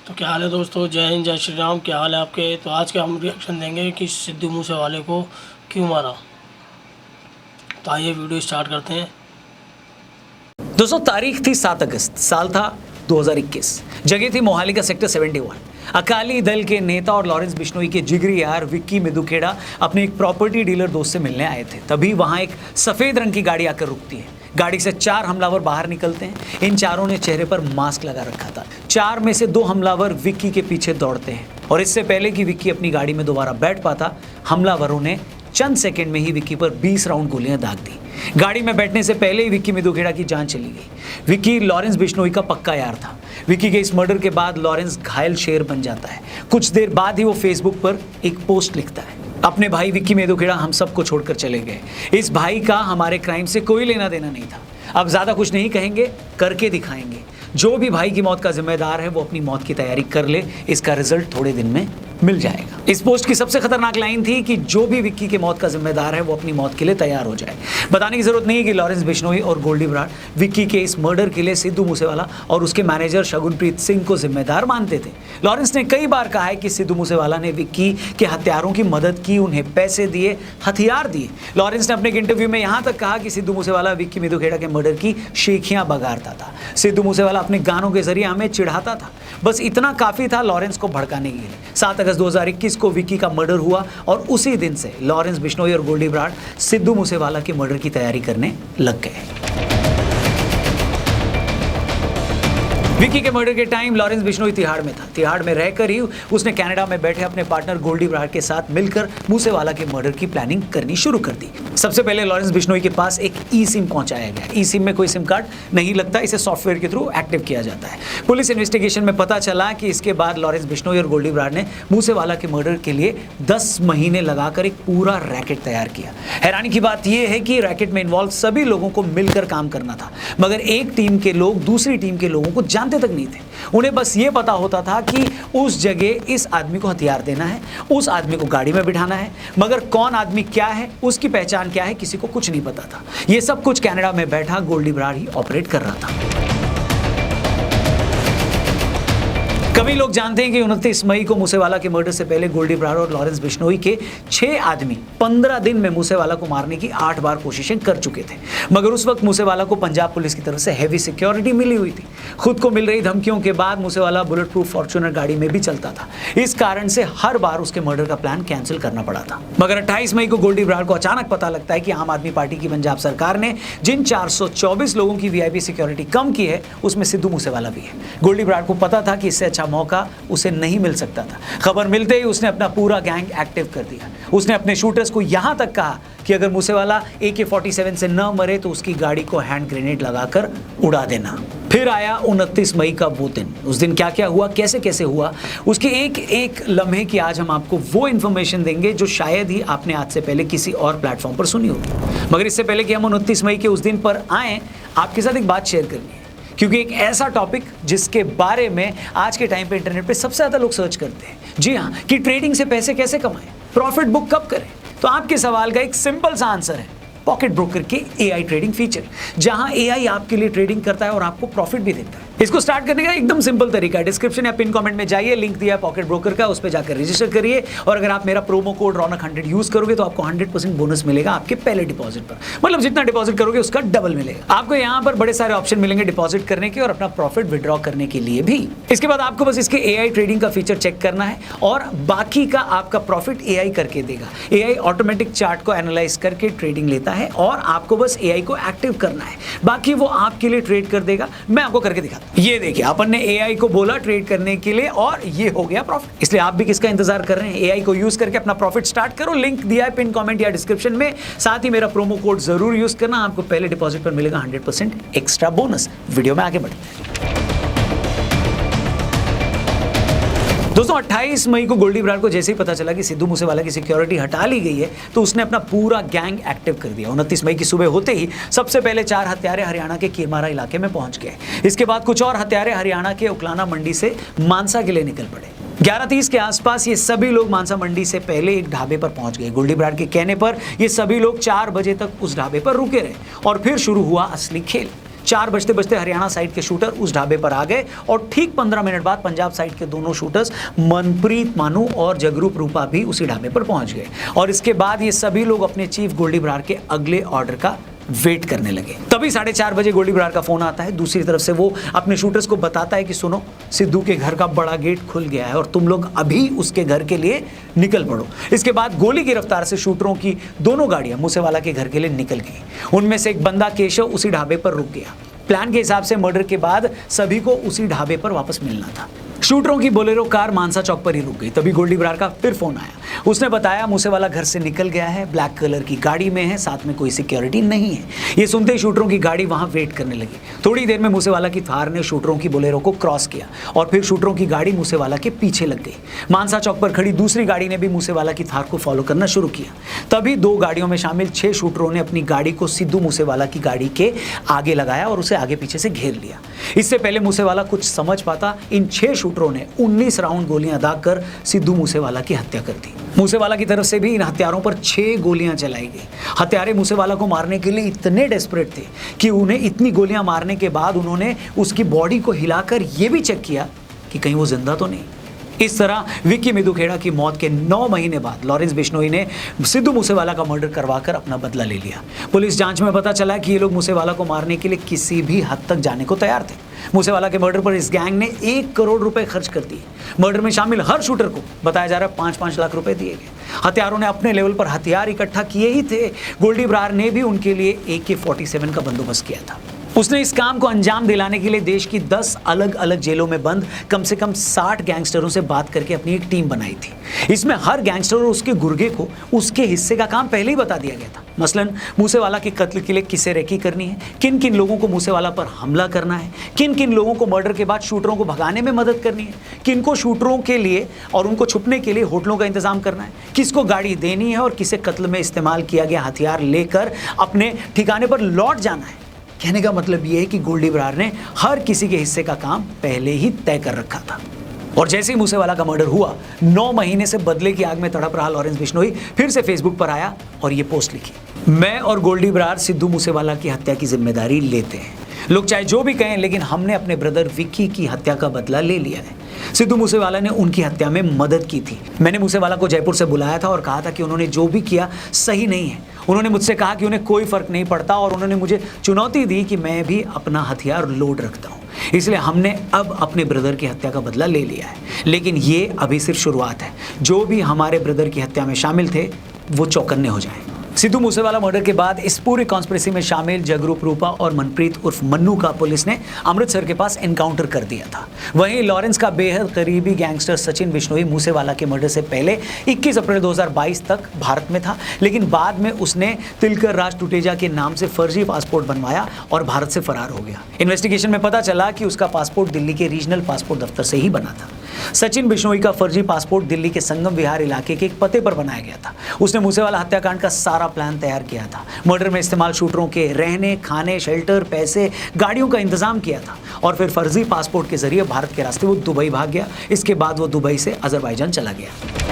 तो क्या हाल है दोस्तों, जय हिंद जय श्री राम। क्या हाल है आपके। तो आज के हम रिएक्शन देंगे कि सिद्धू मूसेवाले को क्यों मारा। तो आइए वीडियो स्टार्ट करते हैं। दोस्तों तारीख थी 7 अगस्त, साल था 2021, जगह थी मोहाली का सेक्टर 71। अकाली दल के नेता और लॉरेंस बिश्नोई के जिगरी यार विक्की मिदुखेड़ा अपने एक प्रॉपर्टी डीलर दोस्त से मिलने आए थे। तभी वहां एक सफेद रंग की गाड़ी आकर रुकती है। गाड़ी से 4 हमलावर बाहर निकलते हैं। इन चारों ने चेहरे पर मास्क लगा रखा था। 4 में से 2 हमलावर विक्की के पीछे दौड़ते हैं और इससे पहले कि विक्की अपनी गाड़ी में दोबारा बैठ पाता, हमलावरों ने चंद सेकंड में ही विक्की पर 20 राउंड गोलियां दाग दी। गाड़ी में बैठने से पहले ही विक्की मिदुखेड़ा की जान चली गई। विक्की लॉरेंस बिश्नोई का पक्का यार था। विक्की के इस मर्डर के बाद लॉरेंस घायल शेर बन जाता है। कुछ देर बाद ही वो फेसबुक पर एक पोस्ट लिखता है, अपने भाई विक्की मिदुखेड़ा हम सबको छोड़कर चले गए। इस भाई का हमारे क्राइम से कोई लेना देना नहीं था। अब ज्यादा कुछ नहीं कहेंगे, करके दिखाएंगे। जो भी भाई की मौत का जिम्मेदार है वो अपनी मौत की तैयारी कर ले, इसका रिजल्ट थोड़े दिन में मिल जाएगा। इस पोस्ट की सबसे खतरनाक लाइन थी कि जो भी विक्की के मौत का जिम्मेदार है वो अपनी मौत के लिए तैयार हो जाए। बताने की जरूरत नहीं कि लॉरेंस बिश्नोई और गोल्डी बराड़ विक्की के इस मर्डर के लिए सिद्धू मूसेवाला और उसके मैनेजर शगुनप्रीत सिंह को जिम्मेदार मानते थे। लॉरेंस ने कई बार कहा है कि सिद्धू मूसेवाला ने विक्की के हत्यारों की मदद की, उन्हें पैसे दिए, हथियार दिए। लॉरेंस ने अपने एक इंटरव्यू में यहां तक कहा कि सिद्धू मूसेवाला विक्की मिदुखेड़ा के मर्डर की शेखियां बगारता था। सिद्धू मूसेवाला अपने गानों के जरिए हमें चिढ़ाता था। बस इतना काफी था लॉरेंस को भड़काने के लिए। 7 अगस्त 2021 को विक्की का मर्डर हुआ और उसी दिन से लॉरेंस बिश्नोई और गोल्डी बराड़ सिद्धू मूसेवाला के मर्डर की तैयारी करने लग गए। विक्की के मर्डर के टाइम लॉरेंस बिश्नोई तिहाड़ में था। तिहाड़ में रहकर ही उसने कनाडा में बैठे अपने पार्टनर गोल्डी बराड़ के साथ मिलकर मूसेवाला के मर्डर की प्लानिंग करनी शुरू कर दी। सबसे पहले लॉरेंस बिश्नोई के पास एक ई सिम पहुंचाया गया। ई सिम में कोई सिम कार्ड नहीं लगता, इसे सॉफ्टवेयर के थ्रू एक्टिव किया जाता है। पुलिस इन्वेस्टिगेशन में पता चला कि इसके बाद लॉरेंस बिश्नोई और गोल्डी बराड़ ने मूसेवाला के मर्डर के लिए 10 महीने लगाकर एक पूरा रैकेट तैयार किया। हैरानी की बात यह है कि रैकेट में इन्वॉल्व सभी लोगों को मिलकर काम करना था, मगर एक टीम के लोग दूसरी टीम के लोगों को जानते तक नहीं थे। उन्हें बस ये पता होता था कि उस जगह इस आदमी को हथियार देना है, उस आदमी को गाड़ी में बिठाना है, मगर कौन आदमी क्या है, उसकी पहचान क्या है, किसी को कुछ नहीं पता था। यह सब कुछ कनाडा में बैठा गोल्डी बराड़ ही ऑपरेट कर रहा था। कभी लोग जानते हैं कि 29 मई को मूसेवाला के मर्डर से पहले गोल्डी बराड़ और लॉरेंस बिश्नोई के 6 आदमी 15 दिन में मूसेवाला को मारने की 8 बार कोशिशें कर चुके थे, मगर उस वक्त मूसेवाला को पंजाब पुलिस की तरफ से हैवी सिक्योरिटी मिली हुई थी। खुद को मिल रही धमकियों के बाद मूसेवाला बुलेट प्रूफ फॉर्च्यूनर गाड़ी में भी चलता था। इस कारण से हर बार उसके मर्डर का प्लान कैंसिल करना पड़ा था। मगर 28 मई को गोल्डी बराड़ को अचानक पता लगता है कि आम आदमी पार्टी की पंजाब सरकार ने जिन 424 लोगों की वीआईपी सिक्योरिटी कम की है उसमें सिद्धू मूसेवाला भी है। गोल्डी बराड़ को पता था कि इससे अच्छा मौका उसे नहीं मिल सकता था। खबर मिलते ही उसने अपना पूरा गैंग एक्टिव कर दिया। उसने अपने शूटर्स को यहां तक कहा कि अगर मूसेवाला AK-47 से न मरे तो उसकी गाड़ी को हैंड ग्रेनेड लगाकर उड़ा देना। फिर आया 29 मई का वो दिन। उस दिन क्या क्या हुआ, कैसे कैसे हुआ, उसके एक एक लम्हे की आज हम आपको वो इन्फॉर्मेशन देंगे जो शायद ही आपने आज से पहले किसी और प्लेटफॉर्म पर सुनी होगी। मगर इससे पहले कि हम 29 मई के उस दिन पर आए, आपके साथ एक बात शेयर करनी है, क्योंकि एक ऐसा टॉपिक जिसके बारे में आज के टाइम पे इंटरनेट पे सबसे ज़्यादा लोग सर्च करते हैं। जी हाँ, कि ट्रेडिंग से पैसे कैसे कमाएं, प्रॉफिट बुक कब करें। तो आपके सवाल का एक सिंपल सा आंसर है पॉकेट ब्रोकर के AI ट्रेडिंग फीचर, जहां AI आपके लिए ट्रेडिंग करता है और आपको प्रॉफिट भी देता है। इसको स्टार्ट करने का एकदम सिंपल तरीका है, डिस्क्रिप्शन या पिन कमेंट में जाइए, लिंक दिया है पॉकेट ब्रोकर का, उस पर जाकर रजिस्टर करिए और अगर आप मेरा प्रोमो कोड रौनक100 यूज करोगे तो आपको 100% बोनस मिलेगा आपके पहले डिपॉजिट पर। मतलब जितना डिपॉजिट करोगे उसका डबल मिलेगा। आपको यहाँ पर बड़े सारे ऑप्शन मिलेंगे डिपॉजिट करने के और अपना प्रॉफिट विड्रॉ करने के लिए भी। इसके बाद आपको बस इसके AI ट्रेडिंग का फीचर चेक करना है और बाकी का आपका प्रॉफिट AI करके देगा। AI ऑटोमेटिक चार्ट को एनालाइज करके ट्रेडिंग लेता है और आपको बस AI को एक्टिव करना है, बाकी वो आपके लिए ट्रेड कर देगा। मैं आपको करके दिखाता हूं। ये देखिए, अपन ने AI को बोला ट्रेड करने के लिए और ये हो गया प्रॉफिट। इसलिए आप भी किसका इंतजार कर रहे हैं, AI को यूज करके अपना प्रॉफिट स्टार्ट करो। लिंक दिया है पिन कमेंट या डिस्क्रिप्शन में। साथ ही मेरा प्रोमो कोड जरूर यूज करना, आपको पहले डिपॉजिट पर मिलेगा 100% एक्स्ट्रा बोनस। वीडियो में आगे बढ़ते हैं। दोस्तों 28 मई को गोल्डी बराड़ को जैसे ही पता चला कि सिद्धू मूसेवाला की सिक्योरिटी हटा ली गई है तो उसने अपना पूरा गैंग एक्टिव कर दिया। 29 मई की सुबह होते ही सबसे पहले 4 हत्यारे हरियाणा के कीरमारा इलाके में पहुंच गए। इसके बाद कुछ और हत्यारे हरियाणा के उकलाना मंडी से मानसा के लिए निकल पड़े। 11:30 के आसपास ये सभी लोग मानसा मंडी से पहले एक ढाबे पर पहुंच गए। गोल्डी बराड़ के कहने पर ये सभी लोग 4 बजे तक उस ढाबे पर रुके रहे और फिर शुरू हुआ असली खेल। 4 बजते बजते हरियाणा साइड के शूटर उस ढाबे पर आ गए और ठीक 15 मिनट बाद पंजाब साइड के दोनों शूटर्स मनप्रीत मानू और जगरूप रूपा भी उसी ढाबे पर पहुंच गए और इसके बाद ये सभी लोग अपने चीफ गोल्डी बरार के अगले ऑर्डर का वेट करने लगे। तभी 4:30 बजे गोल्डी बरार का फोन आता है। दूसरी तरफ से वो अपने शूटर्स को बताता है कि सुनो, सिद्धू के घर का बड़ा गेट खुल गया है और तुम लोग अभी उसके घर के लिए निकल पड़ो। इसके बाद गोली की रफ्तार से शूटरों की दोनों गाड़ियां मूसेवाला के घर के लिए निकल गई। उनमें से एक बंदा केशव उसी ढाबे पर रुक गया। प्लान के हिसाब से मर्डर के बाद सभी को उसी ढाबे पर वापस मिलना था। शूटरों की बोलेरो कार मानसा चौक पर ही रुक गई। तभी गोल्डी बरार का फिर फोन आया। उसने बताया मूसेवाला घर से निकल गया है, ब्लैक कलर की गाड़ी में है, साथ में कोई सिक्योरिटी नहीं है। ये सुनते ही शूटरों की गाड़ी वहां वेट करने लगी। थोड़ी देर में मूसेवाला की थार ने शूटरों की बोलेरो को क्रॉस किया और फिर शूटरों की गाड़ी मूसेवाला के पीछे लग गई। मानसा चौक पर खड़ी दूसरी गाड़ी ने भी मूसेवाला की थार को फॉलो करना शुरू किया। तभी 2 गाड़ियों में शामिल 6 शूटरों ने अपनी गाड़ी को सिद्धू मूसेवाला की गाड़ी के आगे लगाया और उसे आगे पीछे से घेर लिया। इससे पहले मूसेवाला कुछ समझ पाता, इन 6 शूटरों ने 19 राउंड गोलियां दागकर सिद्धू मूसेवाला की हत्या कर दी। मूसेवाला की तरफ से भी इन हत्यारों पर 6 गोलियां चलाई गई। हत्यारे मूसेवाला को मारने के लिए इतने डेस्परेट थे कि उन्हें इतनी गोलियां मारने के बाद उन्होंने उसकी बॉडी को हिलाकर यह भी चेक किया कि कहीं वो जिंदा तो नहीं। इस तरह विक्की मिदुखेड़ा की मौत के 9 महीने बाद लॉरेंस बिश्नोई ने सिद्धू मूसेवाला का मर्डर करवाकर अपना बदला ले लिया। पुलिस जांच में पता चला कि ये लोग मूसेवाला को मारने के लिए किसी भी हद तक जाने को तैयार थे। मूसेवाला के मर्डर पर इस गैंग ने 1 करोड़ रुपए खर्च कर दिए। मर्डर में शामिल हर शूटर को बताया जा रहा है 5-5 लाख रुपए दिए गए। हत्यारों ने अपने लेवल पर हथियार इकट्ठा किए ही थे। गोल्डी बरार ने भी उनके लिए AK-47 का बंदोबस्त किया था। उसने इस काम को अंजाम दिलाने के लिए देश की 10 अलग अलग जेलों में बंद कम से कम 60 गैंगस्टरों से बात करके अपनी एक टीम बनाई थी। इसमें हर गैंगस्टर और उसके गुर्गे को उसके हिस्से का काम पहले ही बता दिया गया था। मसलन मूसेवाला के कत्ल के लिए किसे रेकी करनी है, किन किन लोगों को मूसेवाला पर हमला करना है, किन किन लोगों को मर्डर के बाद शूटरों को भगाने में मदद करनी है, किन को शूटरों के लिए और उनको छुपने के लिए होटलों का इंतजाम करना है, किसको गाड़ी देनी है और किसे कत्ल में इस्तेमाल किया गया हथियार लेकर अपने ठिकाने पर लौट जाना है। कहने का मतलब यह है कि गोल्डी बरार ने हर किसी के हिस्से का काम पहले ही तय कर रखा था। और जैसे ही मूसेवाला का मर्डर हुआ, 9 महीने से बदले की आग में तड़प रहा लॉरेंस बिश्नोई फिर से फेसबुक पर आया और ये पोस्ट लिखी, मैं और गोल्डी बरार सिद्धू मूसेवाला की हत्या की जिम्मेदारी लेते हैं। लोग चाहे जो भी कहें, लेकिन हमने अपने ब्रदर विक्की की हत्या का बदला ले लिया है। सिद्धू मूसेवाला ने उनकी हत्या में मदद की थी। मैंने मूसेवाला को जयपुर से बुलाया था और कहा था कि उन्होंने जो भी किया सही नहीं है। उन्होंने मुझसे कहा कि उन्हें कोई फर्क नहीं पड़ता और उन्होंने मुझे चुनौती दी कि मैं भी अपना हथियार लोड रखता हूँ। इसलिए हमने अब अपने ब्रदर की हत्या का बदला ले लिया है, लेकिन ये अभी सिर्फ शुरुआत है। जो भी हमारे ब्रदर की हत्या में शामिल थे वो चौकन्ने हो जाएं। सिद्धू मूसेवाला मर्डर के बाद इस पूरे कॉन्स्पिरेसी में शामिल जगरूप रूपा और मनप्रीत उर्फ मन्नू का पुलिस ने अमृतसर के पास एनकाउंटर कर दिया था। वहीं लॉरेंस का बेहद करीबी गैंगस्टर सचिन बिश्नोई मूसेवाला के मर्डर से पहले 21 अप्रैल 2022 तक भारत में था, लेकिन बाद में उसने तिलकर राज टुटेजा के नाम से फर्जी पासपोर्ट बनवाया और भारत से फरार हो गया। इन्वेस्टिगेशन में पता चला कि उसका पासपोर्ट दिल्ली के रीजनल पासपोर्ट दफ्तर से ही बना था। सचिन बिश्नोई का फर्जी पासपोर्ट दिल्ली के संगम विहार इलाके के एक पते पर बनाया गया था। उसने मूसेवाला हत्याकांड का सारा प्लान तैयार किया था। मर्डर में इस्तेमाल शूटरों के रहने, खाने, शेल्टर, पैसे, गाड़ियों का इंतजाम किया था और फिर फर्जी पासपोर्ट के जरिए भारत के रास्ते वो दुबई भाग गया। इसके बाद वो दुबई से अजरबैजान चला गया।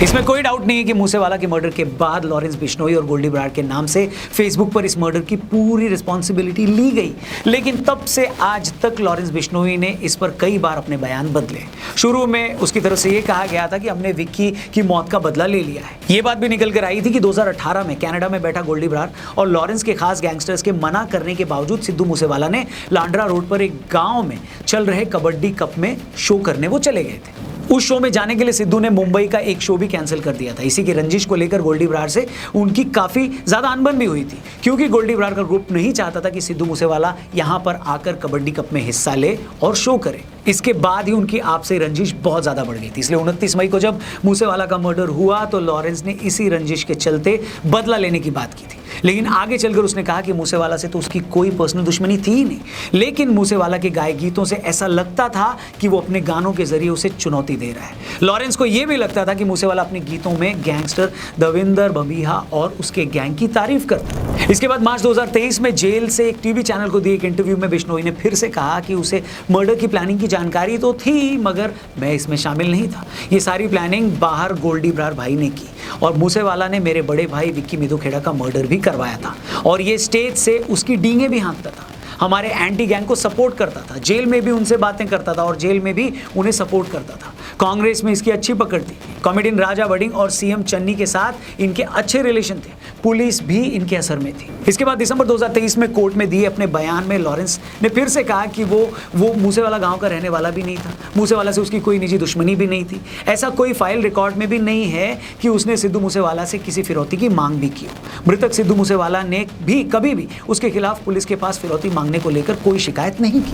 इसमें कोई डाउट नहीं है कि मूसेवाला के मर्डर के बाद लॉरेंस बिश्नोई और गोल्डी बरार के नाम से फेसबुक पर इस मर्डर की पूरी रिस्पॉन्सिबिलिटी ली गई, लेकिन तब से आज तक लॉरेंस बिश्नोई ने इस पर कई बार अपने बयान बदले। शुरू में उसकी तरफ से ये कहा गया था कि हमने विक्की की मौत का बदला ले लिया है। ये बात भी निकल कर आई थी कि 2018 में कनाडा में बैठा गोल्डी बरार और लॉरेंस के खास गैंगस्टर्स के मना करने के बावजूद सिद्धू मूसेवाला ने लांड्रा रोड पर एक गाँव में चल रहे कबड्डी कप में शो करने वो चले गए थे। उस शो में जाने के लिए सिद्धू ने मुंबई का एक शो भी कैंसिल कर दिया था। इसी की रंजिश को लेकर गोल्डी बरार से उनकी काफ़ी ज़्यादा अनबन भी हुई थी, क्योंकि गोल्डी बरार का ग्रुप नहीं चाहता था कि सिद्धू मूसेवाला यहाँ पर आकर कबड्डी कप में हिस्सा ले और शो करे। इसके बाद ही उनकी आपसी रंजिश बहुत ज़्यादा बढ़ गई थी। इसलिए 29 मई को जब मूसेवाला का मर्डर हुआ तो लॉरेंस ने इसी रंजिश के चलते बदला लेने की बात की थी, लेकिन आगे चलकर उसने कहा कि मूसेवाला से तो उसकी कोई पर्सनल दुश्मनी थी ही नहीं, लेकिन मूसेवाला के गाए गीतों से ऐसा लगता था कि वो अपने गानों के जरिए उसे चुनौती दे रहा है। लॉरेंस को यह भी लगता था कि मूसेवाला अपने गीतों में गैंगस्टर दविंदर बबीहा और उसके गैंग की तारीफ करता है। इसके बाद मार्च 2023 में जेल से एक टीवी चैनल को दिए एक इंटरव्यू में बिश्नोई ने फिर से कहा कि उसे मर्डर की प्लानिंग की जानकारी तो थी, मगर मैं इसमें शामिल नहीं था। ये सारी प्लानिंग बाहर गोल्डी बरार भाई ने की और मूसेवाला ने मेरे बड़े भाई विक्की मिदुखेड़ा का मर्डर भी करवाया। करवाया था और ये स्टेज से उसकी डींगे भी हाँकता था, हमारे एंटी गैंग को सपोर्ट करता था, जेल में भी उनसे बातें करता था और जेल में भी उन्हें सपोर्ट करता था। कांग्रेस में इसकी अच्छी पकड़ थी, कॉमेडियन राजा बडिंग और सीएम चन्नी के साथ इनके अच्छे रिलेशन थे, पुलिस भी इनके असर में थी। इसके बाद दिसंबर 2023 में कोर्ट में दिए अपने बयान में लॉरेंस ने फिर से कहा कि वो मूसेवाला गांव का रहने वाला भी नहीं था, मूसेवाला से उसकी कोई निजी दुश्मनी भी नहीं थी, ऐसा कोई फाइल रिकॉर्ड में भी नहीं है कि उसने सिद्धू मूसेवाला से किसी फिरौती की मांग भी की हो। मृतक सिद्धू मूसेवाला ने भी कभी भी उसके खिलाफ पुलिस के पास फिरौती मांगने को लेकर कोई शिकायत नहीं की।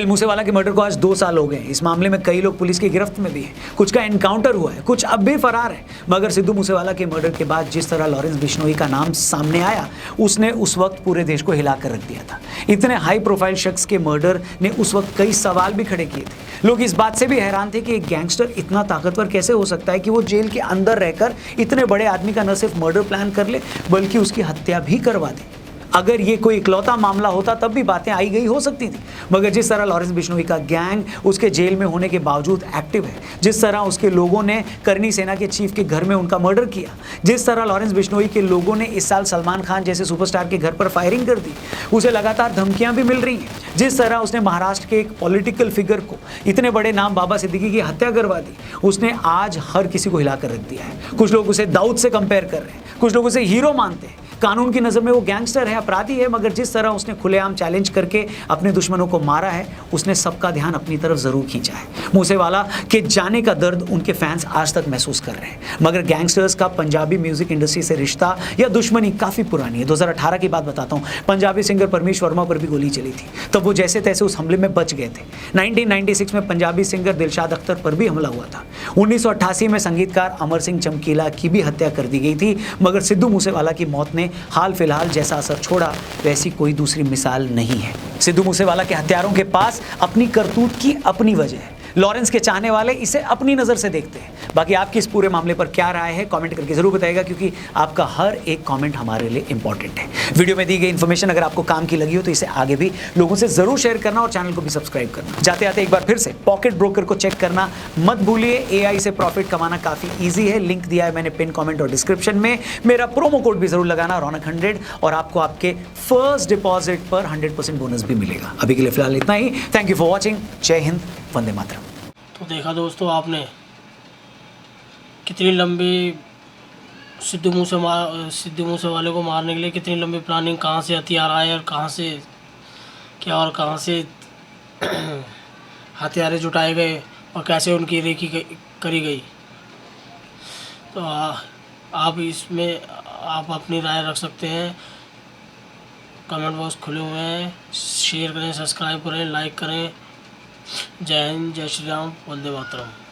मूसेवाला के मर्डर को आज 2 साल हो गए। इस मामले में कई लोग पुलिस की गिरफ्त में भी हैं, कुछ का एनकाउंटर हुआ है, कुछ अब भी फरार है। मगर सिद्धू मूसेवाला के मर्डर के बाद जिस तरह लॉरेंस बिश्नोई का नाम सामने आया, उसने उस वक्त पूरे देश को हिला कर रख दिया था। इतने हाई प्रोफाइल शख्स के मर्डर ने उस वक्त कई सवाल भी खड़े किए थे। लोग इस बात से भी हैरान थे कि एक गैंगस्टर इतना ताकतवर कैसे हो सकता है कि वो जेल के अंदर रहकर इतने बड़े आदमी का न सिर्फ मर्डर प्लान कर ले बल्कि उसकी हत्या भी करवा दे। अगर ये कोई इकलौता मामला होता तब भी बातें आई गई हो सकती थी, मगर जिस तरह लॉरेंस बिश्नोई का गैंग उसके जेल में होने के बावजूद एक्टिव है, जिस तरह उसके लोगों ने करनी सेना के चीफ के घर में उनका मर्डर किया, जिस तरह लॉरेंस बिश्नोई के लोगों ने इस साल सलमान खान जैसे सुपरस्टार के घर पर फायरिंग कर दी, उसे लगातार धमकियां भी मिल रही हैं, जिस तरह उसने महाराष्ट्र के एक पॉलिटिकल फिगर को, इतने बड़े नाम बाबा सिद्दीकी की हत्या करवा दी, उसने आज हर किसी को हिला कर रख दिया है। कुछ लोग उसे दाऊद से कंपेयर कर रहे हैं, कुछ लोग उसे हीरो मानते हैं। कानून की नज़र में वो गैंगस्टर है, अपराधी है, मगर जिस तरह उसने खुलेआम चैलेंज करके अपने दुश्मनों को मारा है, उसने सबका ध्यान अपनी तरफ जरूर खींचा है। मूसेवाला के जाने का दर्द उनके फैंस आज तक महसूस कर रहे हैं, मगर गैंगस्टर्स का पंजाबी म्यूजिक इंडस्ट्री से रिश्ता या दुश्मनी काफ़ी पुरानी है। 2018 की बात बताता हूँ, पंजाबी सिंगर परमीश वर्मा पर भी गोली चली थी, तब वो जैसे तैसे उस हमले में बच गए थे। 1996 में पंजाबी सिंगर दिलशाद अख्तर पर भी हमला हुआ था। 1988 में संगीतकार अमर सिंह चमकीला की भी हत्या कर दी गई थी, मगर सिद्धू मूसेवाला की मौत ने हाल फिलहाल जैसा असर छोड़ा वैसी कोई दूसरी मिसाल नहीं है। सिद्धू मूसेवाला के हत्यारों के पास अपनी करतूत की अपनी वजह है। लॉरेंस के चाहने वाले इसे अपनी नज़र से देखते हैं। बाकी आपकी इस पूरे मामले पर क्या राय है कमेंट करके जरूर बताइएगा, क्योंकि आपका हर एक कमेंट हमारे लिए इंपॉर्टेंट है। वीडियो में दी गई इन्फॉर्मेशन अगर आपको काम की लगी हो तो इसे आगे भी लोगों से जरूर शेयर करना और चैनल को भी सब्सक्राइब करना। जाते आते एक बार फिर से पॉकेट ब्रोकर को चेक करना मत भूलिए। AI से प्रॉफिट कमाना काफ़ी ईजी है, लिंक दिया है मैंने पिन कॉमेंट और डिस्क्रिप्शन में। मेरा प्रोमो कोड भी जरूर लगाना रौनक100 और आपको आपके फर्स्ट डिपॉजिट पर 100% बोनस भी मिलेगा। अभी के लिए फिलहाल इतना ही। Thank you for watching. जय हिंद, वंदे मातरम। तो देखा दोस्तों आपने कितनी लंबी सिद्धू मूसेवाले को मारने के लिए कितनी लंबी प्लानिंग, कहाँ से हथियार आए और कहाँ से हथियारे जुटाए गए और कैसे उनकी रेकी करी गई। तो आप इसमें आप अपनी राय रख सकते हैं। कमेंट बॉक्स खुले हुए हैं, शेयर करें, सब्सक्राइब करें, लाइक करें। जय हिंद, जय श्री राम, वंदे मातरम।